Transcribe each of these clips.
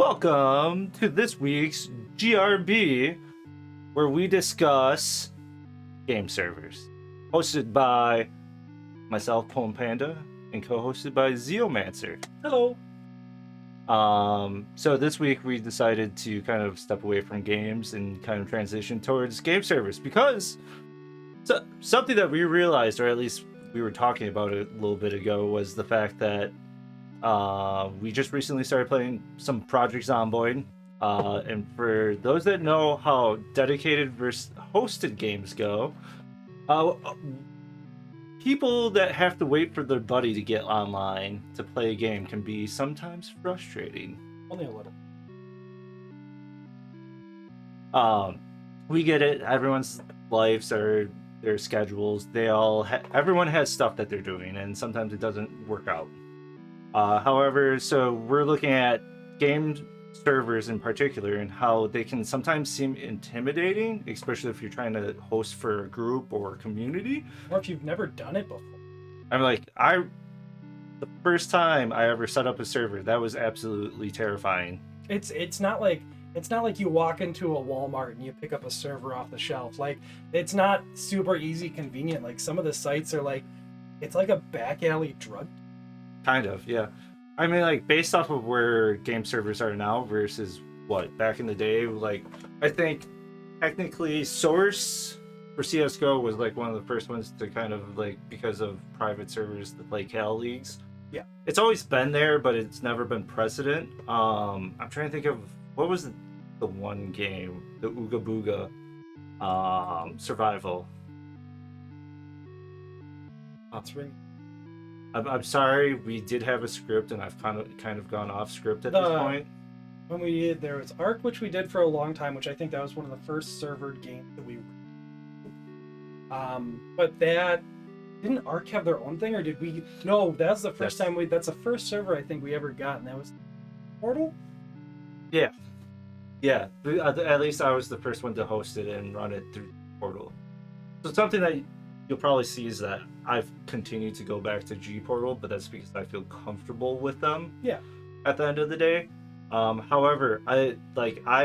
Welcome to this week's GRB, where we discuss game servers. Hosted by myself, Poem Panda, and co-hosted by Zeomancer. Hello. So this week we decided to kind of step away from games and kind of transition towards game servers because something that we realized, or at least we were talking about it a little bit ago, was the fact that we just recently started playing some Project Zomboid. And for those that know how dedicated versus hosted games go, people that have to wait for their buddy to get online to play a game can be sometimes frustrating. Only a little. We get it. Everyone's lives are their schedules. Everyone has stuff that they're doing, and sometimes it doesn't work out. However, so we're looking at game servers in particular and how they can sometimes seem intimidating, especially if you're trying to host for a group or a community. Or if you've never done it before. I'm like, the first time I ever set up a server, that was absolutely terrifying. It's not like you walk into a Walmart and you pick up a server off the shelf. Like, it's not super easy convenient. Like, some of the sites are like, it's like a back alley drug. Kind of, yeah. I mean, like, based off of where game servers are now versus what back in the day, like, I think technically Source for CSGO was like one of the first ones to kind of like, because of private servers that play Cal leagues. Yeah, it's always been there, but it's never been precedent. I'm trying to think of what was the one game, the Ooga Booga survival. That's right. I'm sorry, we did have a script, and I've kind of gone off script at this point. When there was Arc, which we did for a long time, which I think that was one of the first servered games that we. But that didn't Arc have their own thing, or did we? No, that's the first time we. That's the first server I think we ever got, and that was Portal. Yeah. At least I was the first one to host it and run it through Portal. So something that you'll probably see is that I've continued to go back to G Portal, but that's because I feel comfortable with them. Yeah. At the end of the day, however, I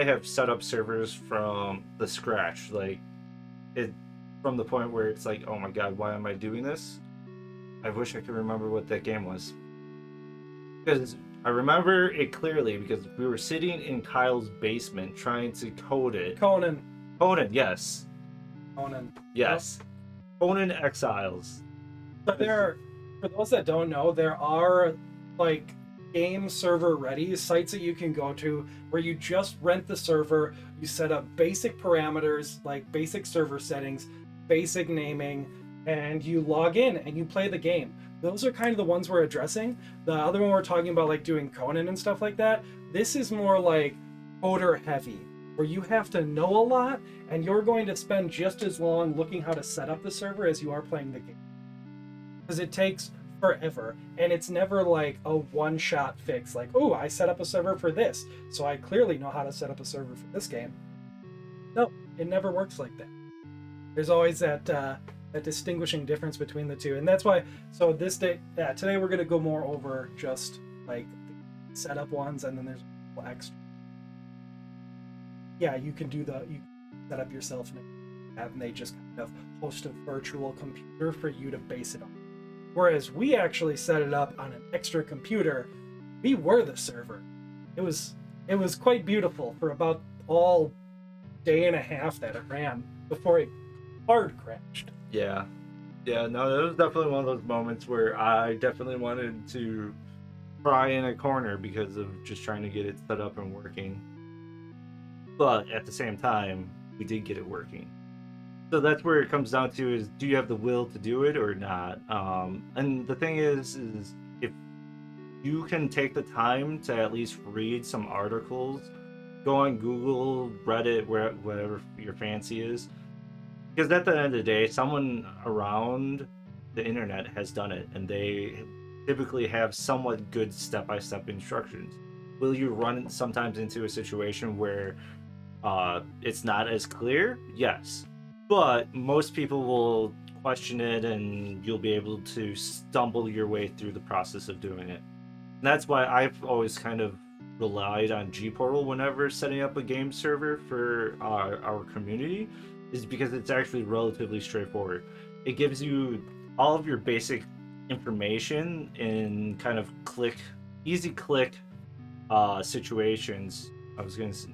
have set up servers from the scratch, from the point where it's like, oh my god, why am I doing this? I wish I could remember what that game was, because I remember it clearly because we were sitting in Kyle's basement trying to code it. Conan, yes. Conan. Yes. Yep. Conan Exiles. But for those that don't know, there are like game server ready sites that you can go to where you just rent the server, you set up basic parameters like basic server settings, basic naming, and you log in and you play the game. Those are kind of the ones we're addressing. The other one we're talking about, like doing Conan and stuff like that, this is more like coder heavy, where you have to know a lot and you're going to spend just as long looking how to set up the server as you are playing the game. Because it takes forever, and it's never like a one-shot fix, like, oh, I set up a server for this, so I clearly know how to set up a server for this game. No, it never works like that. There's always that distinguishing difference between the two, and that's why, so today we're going to go more over just like the setup ones, and then there's extra. Yeah, you can set up yourself and they just kind of host a virtual computer for you to base it on. Whereas we actually set it up on an extra computer. We were the server. It was quite beautiful for about all day and a half that it ran before it hard crashed. Yeah, no, it was definitely one of those moments where I definitely wanted to cry in a corner because of just trying to get it set up and working. But at the same time, we did get it working. So that's where it comes down to is, do you have the will to do it or not? And the thing is if you can take the time to at least read some articles, go on Google, Reddit, whatever your fancy is, because at the end of the day, someone around the internet has done it, and they typically have somewhat good step-by-step instructions. Will you run sometimes into a situation where it's not as clear? Yes. But most people will question it, and you'll be able to stumble your way through the process of doing it. And that's why I've always kind of relied on Gportal whenever setting up a game server for our community is because it's actually relatively straightforward. It gives you all of your basic information in kind of easy click situations. I was gonna say,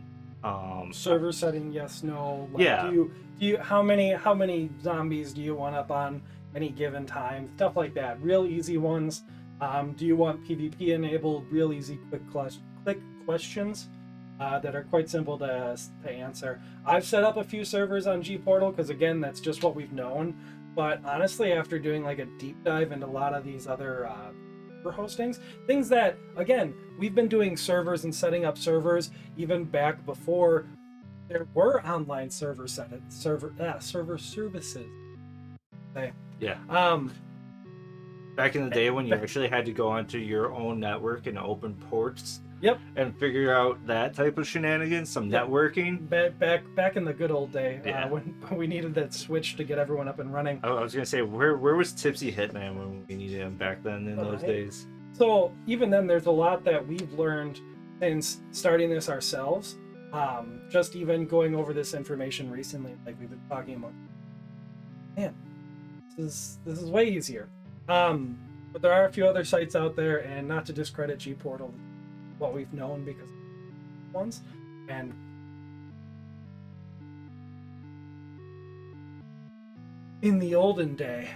Server setting, yes, no. Like, yeah, do you how many zombies do you want up on any given time? Stuff like that. Real easy ones. Do you want PvP enabled? Real easy, quick questions that are quite simple to answer. I've set up a few servers on Gportal because again, that's just what we've known. But honestly, after doing like a deep dive into a lot of these other hostings, things that again we've been doing servers and setting up servers even back before there were online server services. Okay. yeah. Um, Back in the day when you actually had to go onto your own network and open ports yep. and figure out that type of shenanigans, some Yep. networking. Back in the good old day, Yeah. when we needed that switch to get everyone up and running. I was gonna say, where was Tipsy Hitman when we needed him back then in those days? So even then, there's a lot that we've learned since starting this ourselves. Just even going over this information recently, like we've been talking about. Man, this is way easier. But there are a few other sites out there, and not to discredit Gportal, what we've known because of ones, and in the olden day,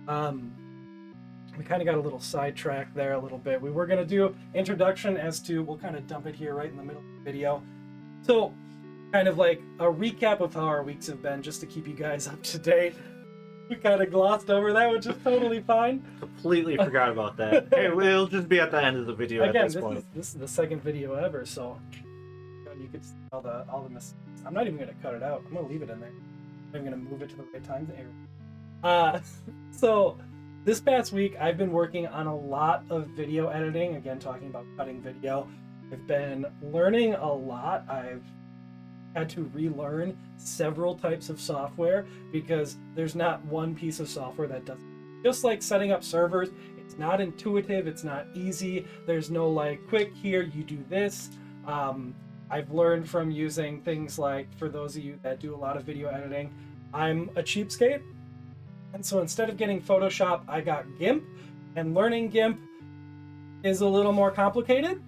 we kind of got a little sidetracked there a little bit. We were going to do introduction as to, we'll kind of dump it here right in the middle of the video. So kind of like a recap of how our weeks have been, just to keep you guys up to date. We kind of glossed over that, which is totally fine. Completely forgot about that. Hey, we'll just be at the end of the video Again, at this point. This is the second video ever, so you could see all the mistakes. I'm not even going to cut it out. I'm going to leave it in there. I'm going to move it to the right time there. So this past week, I've been working on a lot of video editing. Again, talking about cutting video. I've been learning a lot. I've had to relearn several types of software because there's not one piece of software that does it. Just like setting up servers, it's not intuitive, it's not easy. There's no like quick here, you do this. I've learned from using things like, for those of you that do a lot of video editing, I'm a cheapskate. And so instead of getting Photoshop, I got GIMP, and learning GIMP is a little more complicated.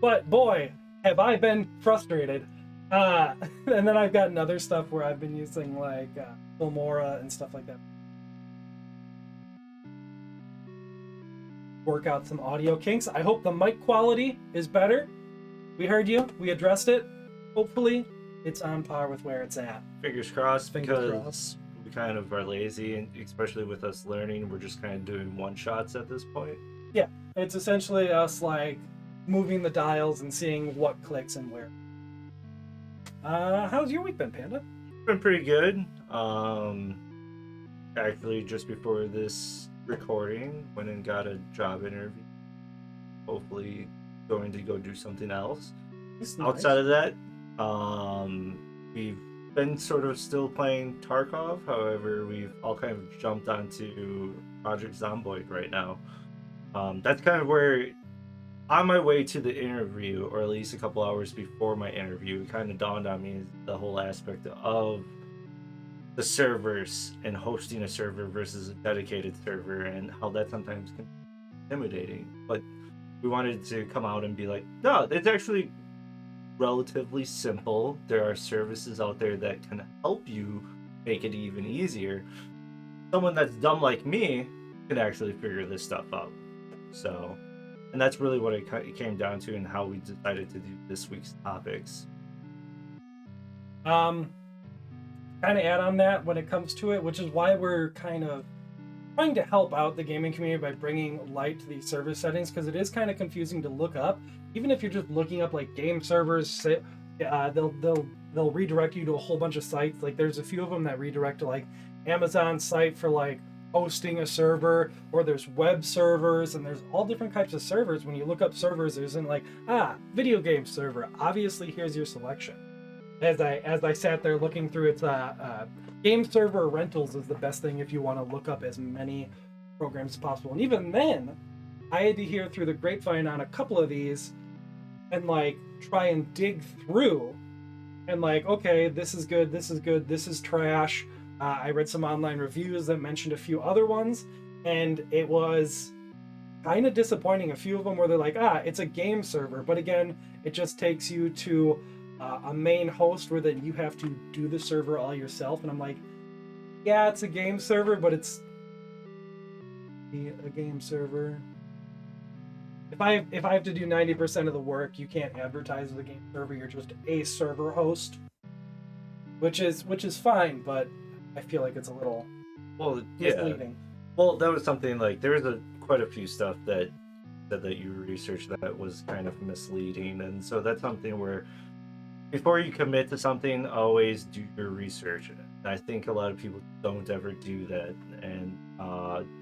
But boy, have I been frustrated. And then I've gotten other stuff where I've been using like Filmora and stuff like that. Work out some audio kinks. I hope the mic quality is better. We heard you. We addressed it. Hopefully, it's on par with where it's at. Fingers crossed, Fingers because crossed. we kind of are lazy, and especially with us learning, we're just kind of doing one shots at this point. Yeah, it's essentially us like moving the dials and seeing what clicks and where. How's your week been, Panda? It's been pretty good. Actually, just before this recording, went and got a job interview. Hopefully, going to go do something else. Nice. Outside of that, we've been sort of still playing Tarkov. However, we've all kind of jumped onto Project Zomboid right now. That's kind of where, on my way to the interview, or at least a couple hours before my interview, it kind of dawned on me the whole aspect of the servers and hosting a server versus a dedicated server, and how that sometimes can be intimidating. But we wanted to come out and be like, no, it's actually relatively simple. There are services out there that can help you make it even easier. Someone that's dumb like me can actually figure this stuff out. So, and that's really what it came down to, and how we decided to do this week's topics. Kind of add on that when it comes to it, which is why we're kind of trying to help out the gaming community by bringing light to these server settings, because it is kind of confusing to look up. Even if you're just looking up like game servers, they'll redirect you to a whole bunch of sites. Like there's a few of them that redirect to like Amazon site for like hosting a server, or there's web servers, and there's all different types of servers. When you look up servers, there's in like video game server. Obviously, here's your selection. As I sat there looking through, it's game server rentals is the best thing if you want to look up as many programs as possible. And even then, I had to hear through the grapevine on a couple of these and like try and dig through and like, okay, this is good, this is good, this is trash. I read some online reviews that mentioned a few other ones, and it was kind of disappointing. A few of them where they're like, it's a game server, but again, it just takes you to a main host where then you have to do the server all yourself. And I'm like, yeah, it's a game server, but it's a game server. If I have to do 90% of the work, you can't advertise as a game server. You're just a server host, which is fine, but I feel like it's a little misleading. Well, that was something like there was quite a few stuff that you researched that was kind of misleading, and so that's something where before you commit to something, always do your research. I think a lot of people don't ever do that, and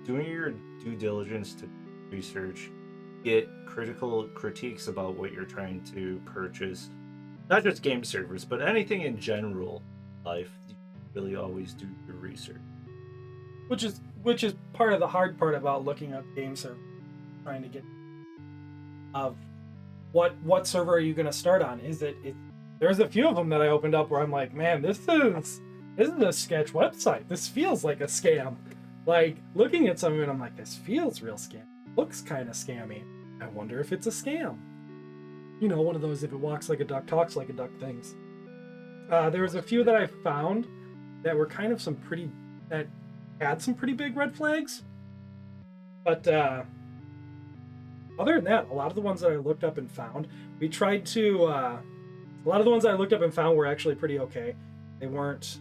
doing your due diligence to research, get critical critiques about what you're trying to purchase, not just game servers, but anything in general life. You really always do your research. Which is part of the hard part about looking at game server, trying to get of what server are you going to start on? Is it there's a few of them that I opened up where I'm like, man, this is a sketch website. This feels like a scam. Like looking at some of it, I'm like, this feels real scam. Looks kind of scammy. I wonder if it's a scam. You know, one of those if it walks like a duck, talks like a duck things. There was a few that I found that were kind of that had some pretty big red flags. But other than that, a lot of the ones that I looked up and found, we tried to. A lot of the ones I looked up and found were actually pretty okay. They weren't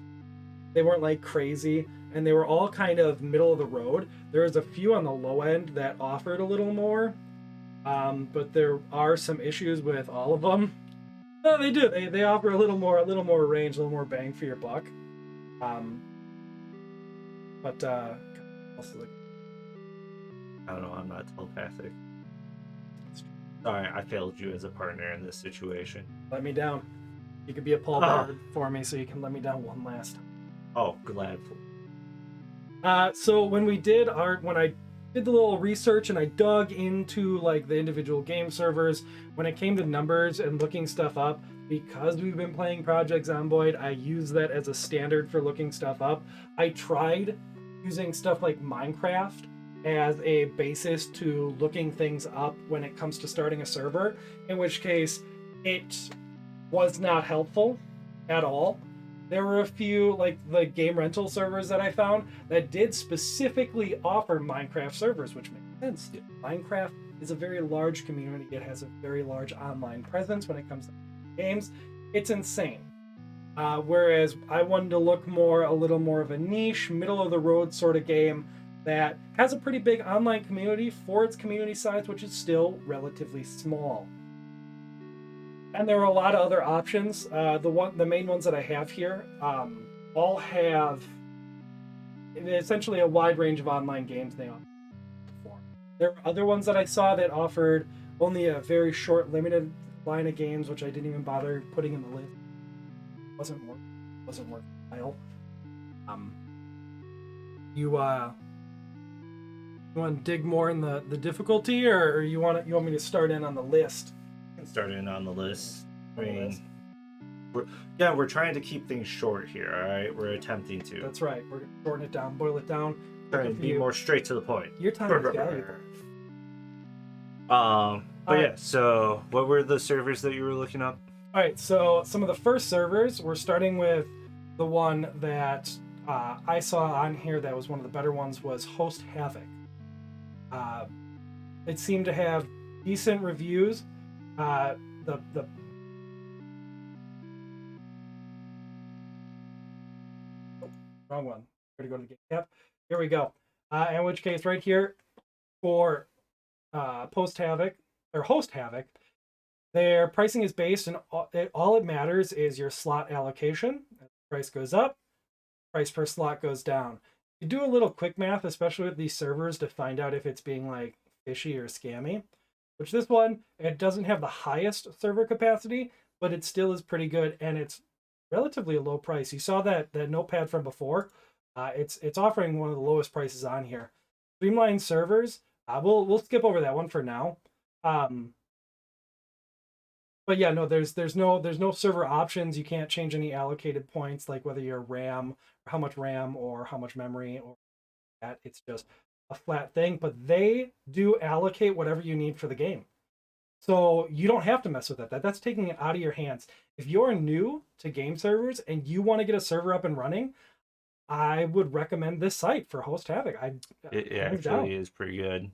like crazy, and they were all kind of middle of the road. There was a few on the low end that offered a little more, but there are some issues with all of them. No, they do. They offer a little more range, a little more bang for your buck. But I don't know. I'm not telepathic. Sorry, I failed you as a partner in this situation. Let me down. You could be a pallbearer for me, so you can let me down one last time. Oh, gladly. So when I did the little research and I dug into like the individual game servers, when it came to numbers and looking stuff up, because we've been playing Project Zomboid, I use that as a standard for looking stuff up. I tried using stuff like Minecraft as a basis to looking things up when it comes to starting a server, in which case it was not helpful at all. There were a few, like the game rental servers that I found that did specifically offer Minecraft servers, which makes sense. Minecraft is a very large community. It has a very large online presence when it comes to games. It's insane. Whereas I wanted to look a little more of a niche, middle of the road sort of game that has a pretty big online community for its community size, which is still relatively small. And there are a lot of other options. The main ones that I have here all have essentially a wide range of online games they offer. There are other ones that I saw that offered only a very short, limited line of games, which I didn't even bother putting in the list. Wasn't worth the while. You want to dig more in the difficulty, or you want me to start in on the list? Starting on the list. I mean, we're trying to keep things short here. All right, we're attempting to. That's right. We're gonna shorten it down, boil it down. Trying to be more straight to the point. Your time is valuable. Yeah. So, what were the servers that you were looking up? All right. So, some of the first servers. We're starting with the one that I saw on here that was one of the better ones. Was Host Havoc. It seemed to have decent reviews. The wrong one. We're gonna go to the game. Yep, here we go. In which case, right here for Host Havoc, their pricing is based, and all it matters is your slot allocation. As the price goes up, price per slot goes down. You do a little quick math, especially with these servers, to find out if it's being like fishy or scammy. Which this one, it doesn't have the highest server capacity, but it still is pretty good, and it's relatively a low price. You saw that notepad from before. It's offering one of the lowest prices on here. Streamlined servers, We'll skip over that one for now. Um, but yeah, no, there's no server options. You can't change any allocated points, like whether you're RAM, or how much RAM, or how much memory, or that. It's just a flat thing. But they do allocate whatever you need for the game. So you don't have to mess with that. That's taking it out of your hands. If you're new to game servers and you want to get a server up and running, I would recommend this site for Host Havoc. It hands actually down. is pretty good,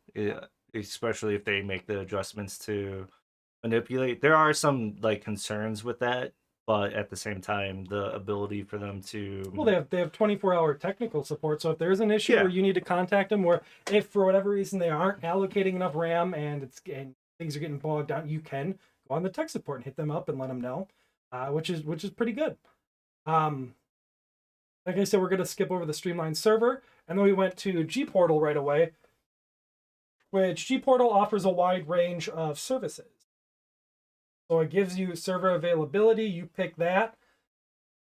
especially if they make the adjustments to manipulate. There are some like concerns with that, but at the same time, the ability for them Well, to, they have 24-hour technical support. So if there's an issue where yeah, you need to contact them, or if for whatever reason they aren't allocating enough RAM and things are getting bogged down, you can go on the tech support and hit them up and let them know, which is pretty good. Um, like I said, we're gonna skip over the Streamline server, and then we went to G Portal right away, which G Portal offers a wide range of services. So it gives you server availability. You pick that.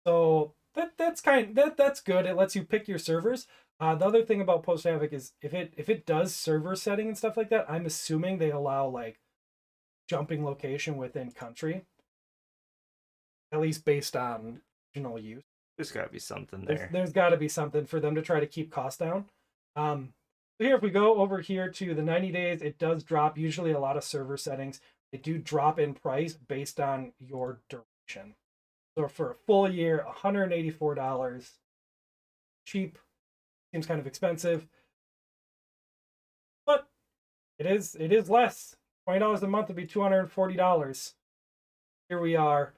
So that's good. It lets you pick your servers. The other thing about Post Havoc is if it does server setting and stuff like that, I'm assuming they allow like jumping location within country, at least based on regional use. there's got to be something There's there. there's got to be something for them to try to keep costs down. Um, so here, if we go over here to the 90 days, it does drop. Usually, a lot of server settings they do drop in price based on your duration. So for a full year, $184, cheap. Seems kind of expensive, but it is less. $20 a month would be $240. Here we are,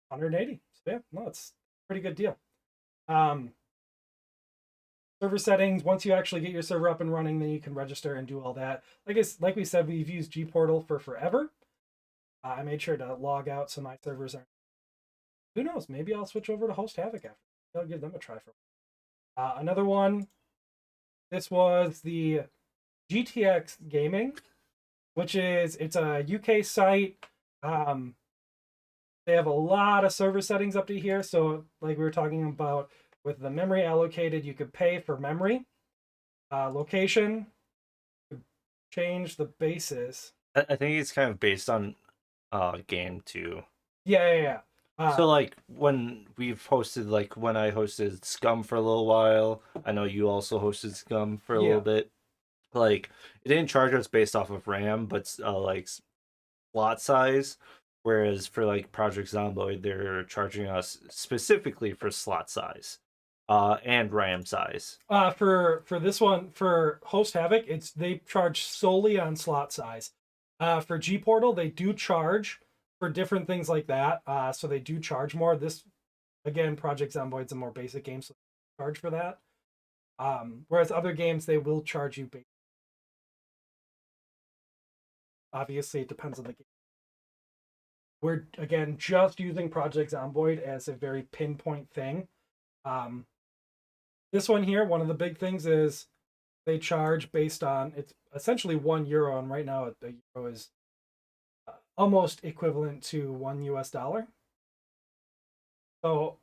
180. So yeah, no, it's a pretty good deal. Um, Server settings. Once you actually get your server up and running, then you can register and do all that. Like we said, we've used G Portal for forever. I made sure to log out so my servers aren't. Who knows? Maybe I'll switch over to Host Havoc after. I'll give them a try for. Another one. This was the GTX Gaming, which it's a UK site. Um, they have a lot of server settings up to here. So, like we were talking about, with the memory allocated, you could pay for memory, location, change the bases. I think it's kind of based on game too. Yeah, yeah, yeah. So like when we've hosted, like when I hosted Scum for a little while, I know you also hosted Scum for a little Yeah. bit. Like it didn't charge us based off of RAM, but like slot size. Whereas for like Project Zomboid, they're charging us specifically for slot size, and RAM size. For this one, for Host Havoc, they charge solely on slot size. For G Portal, they do charge for different things like that. So they do charge more. This again, Project Zomboid's a more basic game, so they charge for that. Whereas other games, they will charge you. Obviously, it depends on the game. We're again just using Project Zomboid as a very pinpoint thing. Um, this one here, one of the big things is they charge based on it's essentially €1, and right now the euro is almost equivalent to $1. So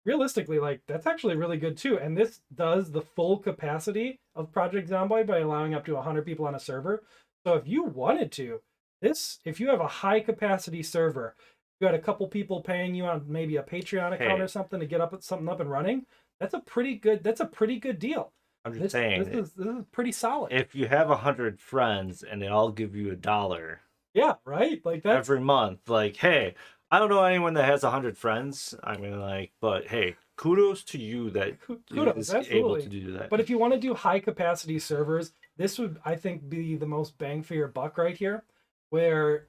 realistically, like that's actually really good too. And this does the full capacity of Project Zomboid by allowing up to 100 people on a server. So if you wanted to, if you have a high capacity server, you had a couple people paying you on maybe a Patreon account Hey, or something to get something up and running, that's a pretty good deal. I'm just This saying, is this is pretty solid. if you have 100 friends and they all give you $1 Yeah, right? Like that's every month, like, hey, I don't know anyone that has 100 friends. I mean, like, but hey, kudos to you that kudos, is able to absolutely. do that. But if you want to do high capacity servers, this would I think be the most bang for your buck right here. Where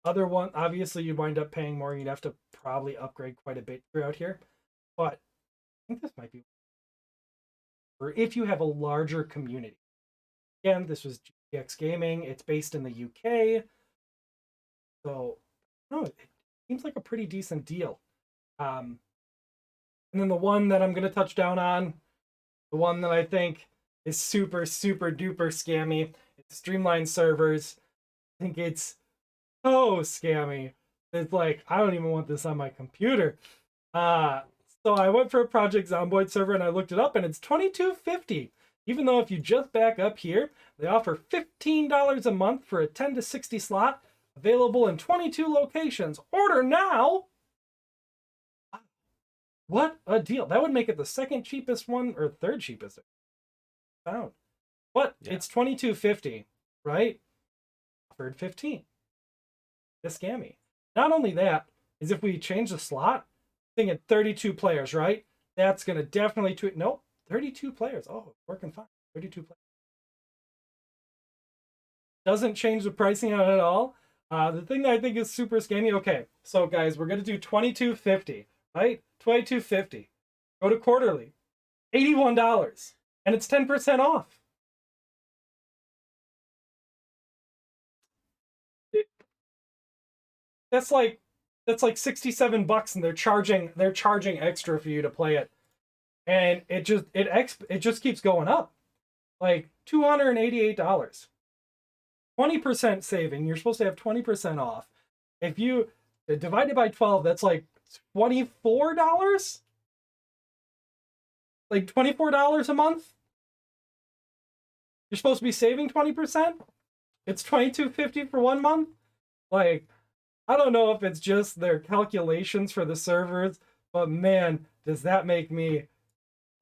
other one obviously you'd wind up paying more, you'd have to probably upgrade quite a bit throughout here. But I think this might be or if you have a larger community. Again, this was GX Gaming, it's based in the UK. So no, it seems like a pretty decent deal. Um, and then the one that I'm gonna touch down on, the one that I think is super, super duper scammy, it's Streamline servers. I think it's so scammy. It's like I don't even want this on my computer. Uh so I went for a Project Zomboid server and I looked it up and it's 2250. Even though if you just back up here, they offer $15 a month for a 10 to 60 slot, available in 22 locations. Order now! What a deal. That would make it the second cheapest one, or third cheapest found. But it's $22.50, right? Offered 15. The scammy. Not only that, is if we change the slot, thinking 32 players, right? That's gonna definitely tweet. Nope, 32 players. Oh, working fine. 32 players. Doesn't change the pricing on it at all. The thing that I think is super scammy. Okay, so guys, we're gonna do $22.50, right? $22.50. Go to quarterly, $81, and it's 10% off. That's like 67 bucks, and they're charging extra for you to play it, and it just keeps going up, like $288. 20% saving. You're supposed to have 20% off. If you divide it by 12, that's like $24. Like $24 a month. You're supposed to be saving 20%. It's $22.50 for 1 month. Like, I don't know if it's just their calculations for the servers, but man, does that make me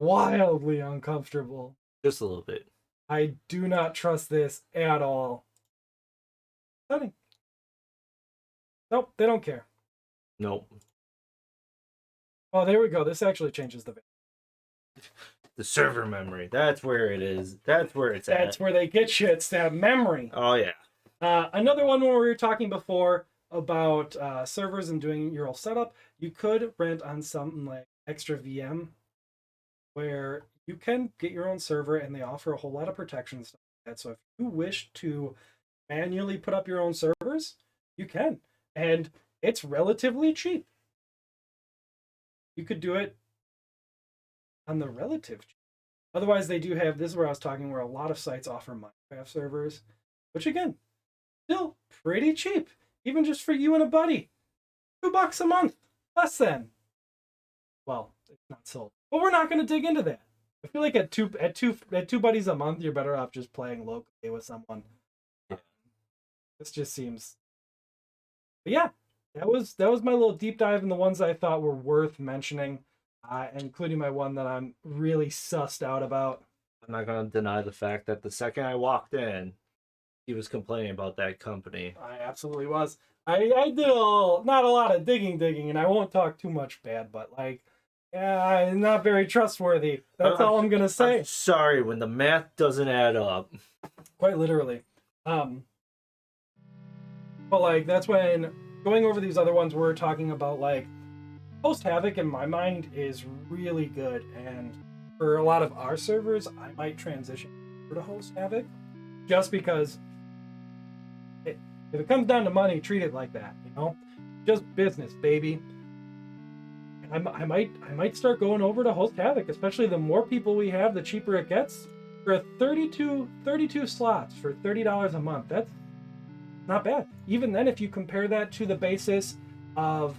wildly uncomfortable. Just a little bit. I do not trust this at all. Stunning. Nope, they don't care. Nope. Oh, there we go. This actually changes the The server memory. That's where it is. That's where it's at. at. That's where they get you. It's that memory. Oh, yeah. Another one where we were talking before about servers and doing your whole setup. You could rent on something like Extra VM, where you can get your own server, and they offer a whole lot of protection stuff like that. So if you wish to manually put up your own servers, you can. And it's relatively cheap. You could do it on the relative cheap. Otherwise, they do have, this is where I was talking, where a lot of sites offer Minecraft servers, which again, still pretty cheap, even just for you and a buddy. $2 a month, less than. Well, it's not sold, but we're not going to dig into that. I feel like at two buddies a month, you're better off just playing locally with someone. This just seems. But yeah, that was my little deep dive in the ones I thought were worth mentioning, including my one that I'm really sussed out about. I'm not going to deny the fact that the second I walked in, he was complaining about that company. I absolutely was. I did not a lot of digging, and I won't talk too much bad, but like, yeah, not very trustworthy. That's all I'm gonna say. I'm sorry, when the math doesn't add up. Quite literally. But like, that's when going over these other ones we're talking about, like, Host Havoc in my mind is really good, and for a lot of our servers, I might transition over to Host Havoc, just because if it comes down to money, treat it like that, you know? Just business, baby. And I might start going over to Host Havoc, especially the more people we have, the cheaper it gets. For a 32 slots for $30 a month, that's not bad. Even then, if you compare that to the basis of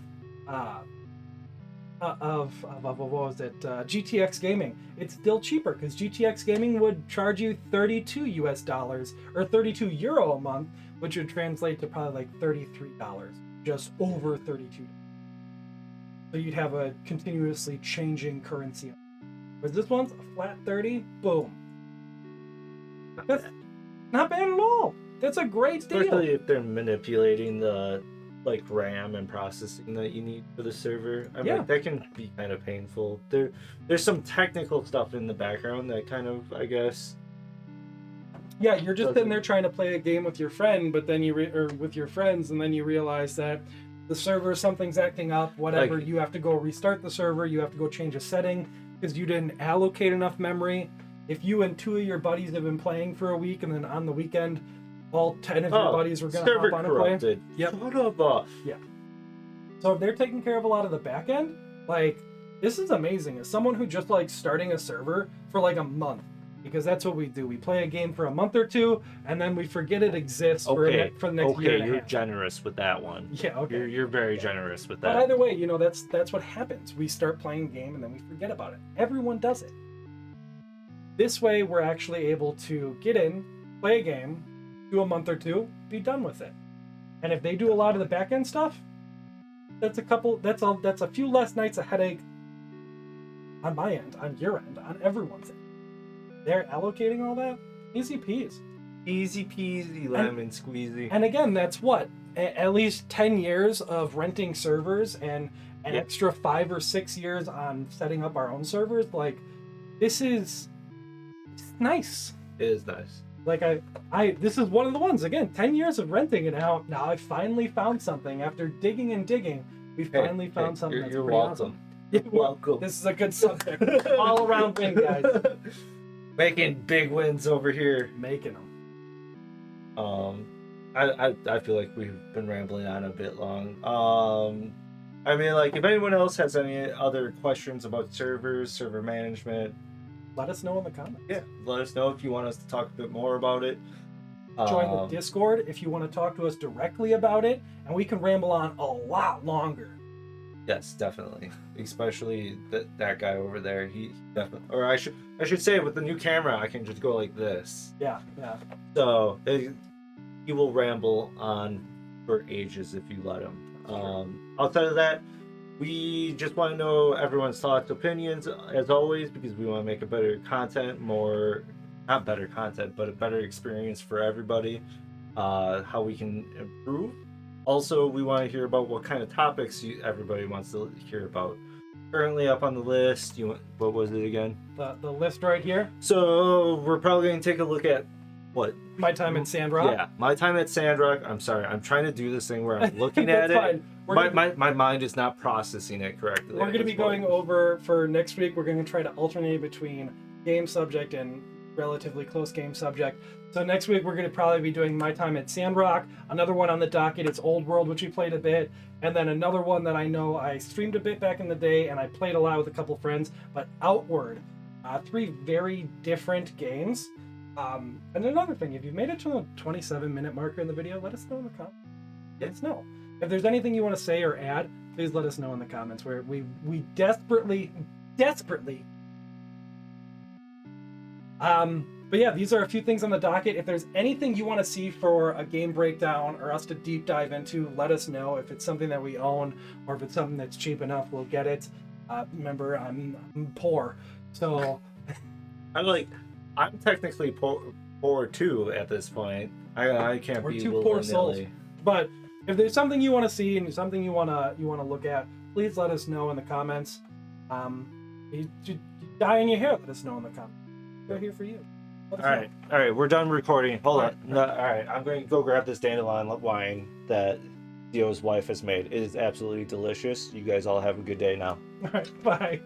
what was it, GTX Gaming, it's still cheaper, because GTX Gaming would charge you $32 or 32 euro a month, which would translate to probably like $33, just over $32. So you'd have a continuously changing currency. Whereas this one's a flat 30, boom. That's not bad at all. That's a great deal. Especially if they're manipulating the like RAM and processing that you need for the server. I mean, that can be kind of painful. There's some technical stuff in the background that kind of, I guess. Yeah, you're just sitting there trying to play a game with your friend, but then or with your friends, and then you realize that the server, something's acting up, whatever. Like, you have to go restart the server. You have to go change a setting because you didn't allocate enough memory. If you and 2 of your buddies have been playing for a week, and then on the weekend, all 10 of your buddies were going to hop on and play. Yep. Shut up. Yeah. So if they're taking care of a lot of the back end, like, this is amazing. As someone who just likes starting a server for like a month, because that's what we do. We play a game for a month or two, and then we forget it exists for the next year and a half. Okay, you're generous with that one. Yeah, okay. You're very generous with that. But either way, you know, that's what happens. We start playing a game, and then we forget about it. Everyone does it. This way, we're actually able to get in, play a game, do a month or two, be done with it. And if they do a lot of the back end stuff, that's a few less nights of headache on my end, on your end, on everyone's end. They're allocating all that, easy peas. Easy peasy, lemon squeezy. And again, that's what, at least 10 years of renting servers and an extra 5 or 6 years on setting up our own servers. Like, it's nice. It is nice. Like this is one of the ones, again, 10 years of renting, and now I finally found something. After digging and digging, we finally found something that's you're pretty welcome. awesome. You're welcome. This is a good subject. All around win, guys. Making big wins over here. Making them. I feel like we've been rambling on a bit long. I mean, like, if anyone else has any other questions about servers, server management, Let us know in the comments. yeah, let us know if you want us to talk a bit more about it. Join the Discord if you want to talk to us directly about it, and we can ramble on a lot longer. Yes, definitely. Especially that guy over there. He definitely, or I should say, with the new camera, I can just go like this. Yeah. So he will ramble on for ages if you let him. Outside of that, we just want to know everyone's thoughts, opinions, as always, because we want to make a better content, not better content, but a better experience for everybody. How we can improve. Also, we want to hear about what kind of topics everybody wants to hear about. Currently up on the list, what was it again? The list right here. So we're probably going to take a look at what? My time in Sandrock. Yeah, my time at Sandrock. I'm sorry, I'm trying to do this thing where I'm looking at it. My mind is not processing it correctly. We're going to be going over, for next week, we're going to try to alternate between game subject and relatively close game subject. So next week we're going to probably be doing my time at Sandrock. Another one on the docket, it's Old World, which we played a bit. And then another one that I know I streamed a bit back in the day and I played a lot with a couple friends, but Outward. 3 very different games. And another thing, if you've made it to the 27-minute marker in the video, let us know in the comments. Let us know. If there's anything you want to say or add, please let us know in the comments. Where we desperately. But yeah, these are a few things on the docket. If there's anything you want to see for a game breakdown or us to deep dive into, let us know. If it's something that we own or if it's something that's cheap enough, we'll get it. Remember, I'm poor, so I'm technically poor too at this point. I can't we're be two poor souls. willy-nilly. But if there's something you want to see and something you want to look at, please let us know in the comments. You die in your hair, let us know in the comments. We're here for you. All right, we're done recording. Hold on. No, all right, I'm going to go grab this dandelion wine that Theo's wife has made. It is absolutely delicious. You guys all have a good day now. All right, bye.